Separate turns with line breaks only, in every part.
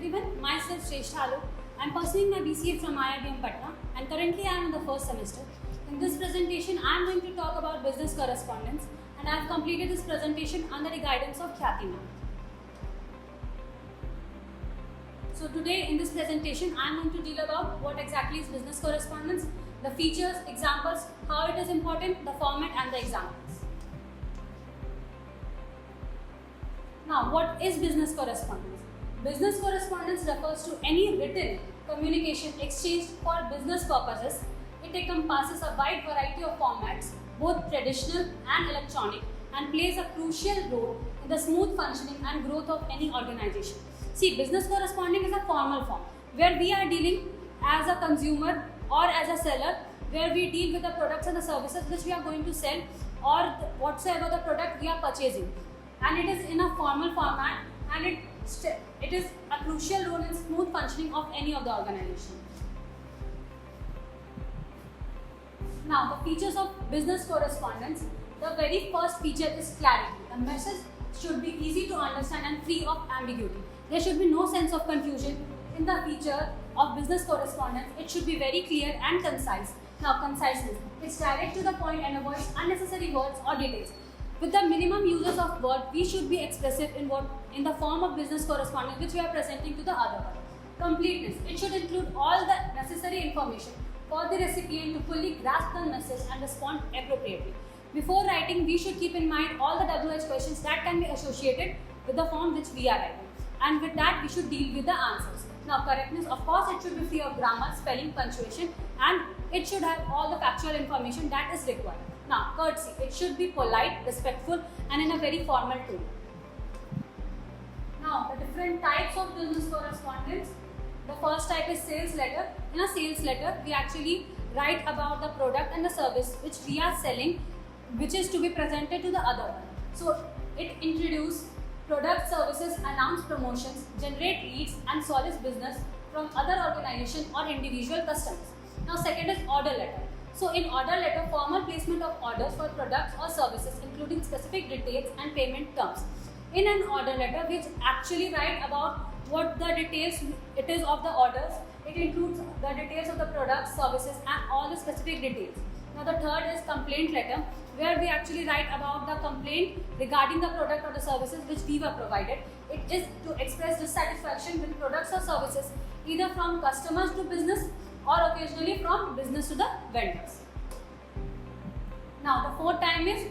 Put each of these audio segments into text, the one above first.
everyone, myself Shrestha Alok. I am pursuing my BCA from IIBM Patna and currently I am in the first semester. In this presentation, I am going to talk about business correspondence and I have completed this presentation under the guidance of Khyati ma'am. So today in this presentation, I am going to deal about what exactly is business correspondence, the features, examples, how it is important, the format and the examples. Now, what is business correspondence? Business correspondence refers to any written communication exchanged for business purposes. It encompasses a wide variety of formats, both traditional and electronic, and plays a crucial role in the smooth functioning and growth of any organization. See, business corresponding is a formal form where we are dealing as a consumer or as a seller, where we deal with the products and the services which we are going to sell or whatsoever the product we are purchasing. And it is in a formal format and it is a crucial role in smooth functioning of any of the organization. Now, the features of business correspondence. The very first feature is clarity. The message should be easy to understand and free of ambiguity. There should be no sense of confusion in the feature of business correspondence. It should be very clear and concise. Now, conciseness. It's direct to the point and avoids unnecessary words or details. With the minimum uses of word, we should be expressive in the form of business correspondence which we are presenting to the other one. Completeness. It should include all the necessary information for the recipient to fully grasp the message and respond appropriately. Before writing, we should keep in mind all the WH questions that can be associated with the form which we are writing. And with that, we should deal with the answers. Now, correctness, of course, it should be free of grammar, spelling, punctuation, and it should have all the factual information that is required. Now, courtesy, it should be polite, respectful, and in a very formal tone. Now, the different types of business correspondence. The first type is sales letter. In a sales letter, we actually write about the product and the service which we are selling, which is to be presented to the other one. So, it introduces product, services, announce promotions, generate leads, and solicit business from other organizations or individual customers. Now, second is order letter. So, in order letter, formal placement of orders for products or services, including specific details and payment terms. In an order letter, we actually write about what the details it is of the orders. It includes the details of the products, services, and all the specific details. Now, the third is complaint letter, where we actually write about the complaint regarding the product or the services which we were provided. It is to express dissatisfaction with products or services, either from customers to business or occasionally from business to the vendors. Now, the fourth type is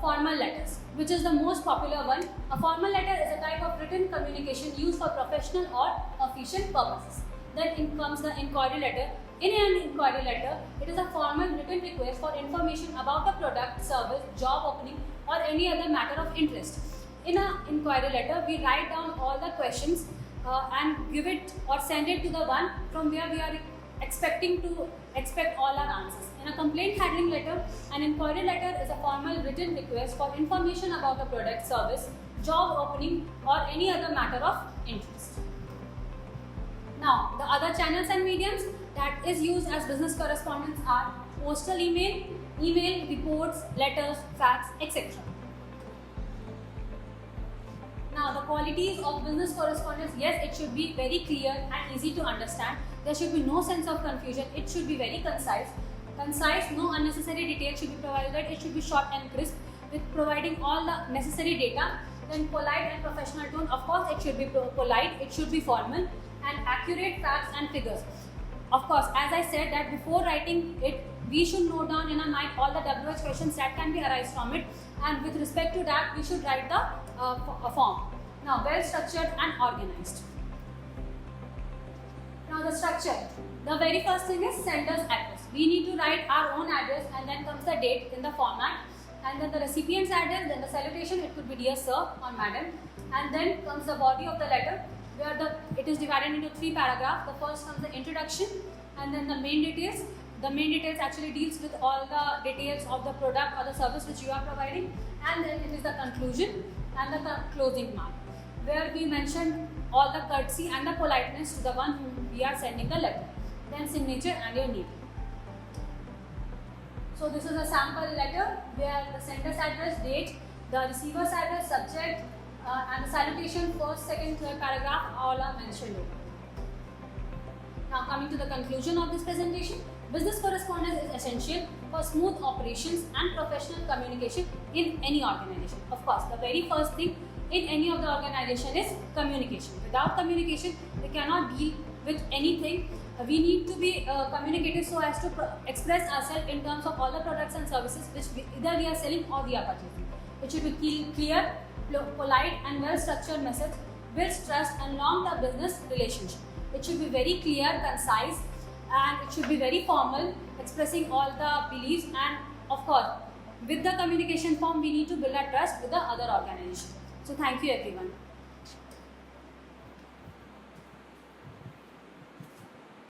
formal letters, which is the most popular one. A formal letter is a type of written communication used for professional or official purposes. Then comes the inquiry letter. In an inquiry letter, it is a formal written request for information about a product, service, job opening, or any other matter of interest. In an inquiry letter, we write down all the questions and give it or send it to the one from where we are expect all our answers. In a complaint handling letter, an inquiry letter is a formal written request for information about a product, service, job opening, or any other matter of interest. Now, the other channels and mediums that is used as business correspondence are postal email, reports, letters, fax, etc. Now, the qualities of business correspondence, yes, it should be very clear and easy to understand. There should be no sense of confusion. It should be very concise. No unnecessary details should be provided. It should be short and crisp with providing all the necessary data. Then polite and professional tone. Of course, it should be polite. It should be formal and accurate facts and figures. Of course, as I said that before writing it, we should note down in our mind all the WH questions that can be arise from it, and with respect to that, we should write the form. Now, well structured and organized. Now, the structure. The very first thing is sender's address. We need to write our own address, and then comes the date in the format, and then the recipient's address, then the salutation, it could be dear sir or madam, and then comes the body of the letter, where it is divided into 3 paragraphs. The first comes the introduction, and then the main details. The main details actually deals with all the details of the product or the service which you are providing, and then it is the conclusion and the closing mark, where we mention all the courtesy and the politeness to the one whom we are sending the letter. Then signature and your name. So this is a sample letter where the sender's address, date, the receiver's address, subject, and the salutation, first, second, third paragraph, all are mentioned over. Now coming to the conclusion of this presentation, business correspondence is essential for smooth operations and professional communication in any organization. Of course, the very first thing in any of the organization is communication. Without communication, we cannot deal with anything. We need to be communicative so as to express ourselves in terms of all the products and services which either we are selling or we are purchasing. It should be clear, polite and well-structured message, builds trust and long-term business relationship. It should be very clear, concise, and it should be very formal, expressing all the beliefs, and of course, with the communication form, we need to build a trust with the other organization. So thank you everyone.